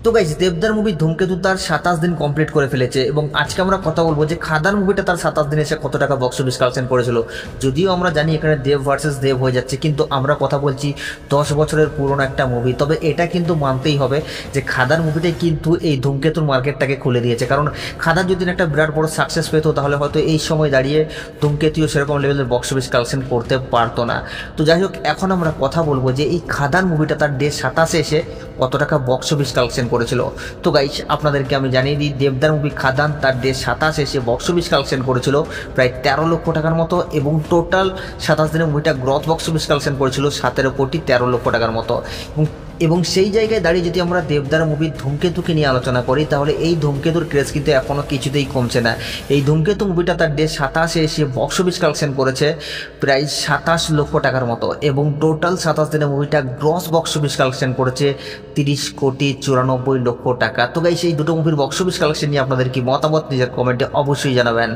তো গাইস, দেবদার মুভি ধূমকেতু তার 27 দিন কমপ্লিট করে ফেলেছে এবং আজকে আমরা কথা বলবো যে খাদান মুভিটা তার 27 দিনে এসে কত টাকা বক্স অফিস কালেকশন করেছিল। যদিও আমরা জানি এখানে দেব ভার্সেস দেব হয়ে যাচ্ছে, কিন্তু আমরা কথা বলছি 10 বছরের পুরনো একটা মুভি। তবে এটা কিন্তু মানতেই হবে যে খাদান মুভিটাই কিন্তু এই ধূমকেতুর মার্কেটটাকে খুলে দিয়েছে। কারণ খাদান যদি একটা বিরাট বড় সাকসেস পেতো তাহলে হয়তো এই সময় দাঁড়িয়ে ধূমকেতুও সেরকম লেভেলের বক্স অফিস কালেকশন করতে পারতো না। তো যাই হোক, এখন আমরা কথা বলবো যে এই খাদান মুভিটা তার ডে 27 এসে কত টাকা বক্স অফিস কালেকশন করেছিল। তো গাইস, আপনাদেরকে আমি জানিয়ে দিই, দেবদার মুভি খাদান তার ডে 27 এসে বক্স অফিস কালেকশন করেছিল প্রায় 13 লক্ষ টাকার মতো এবং টোটাল 27 দিনের মুভিটা গ্রস বক্স অফিস কালেকশন করেছিল 17,13,00,000 টাকার মতো। এবং সেই জায়গায় দাঁড়িয়ে যদি আমরা দেবদার মুভির ধূমকেতুকে নিয়ে আলোচনা করি তাহলে এই ধূমকেতুর ক্রেজ কিন্তু এখনও কিছুতেই কমছে না। এই ধূমকেতু মুভিটা তার ডে 27 এসে বক্স অফিস কালেকশন করেছে প্রায় 27 লক্ষ টাকার মতো এবং টোটাল 27 দিনের মুভিটা গ্রস বক্স অফিস কালেকশন করেছে 30,94,00,000 টাকা। তো গাইস, এই দুটো মুভির বক্স অফিস কালেকশন নিয়ে আপনাদের কি মতামত নিজের কমেন্টে অবশ্যই জানাবেন।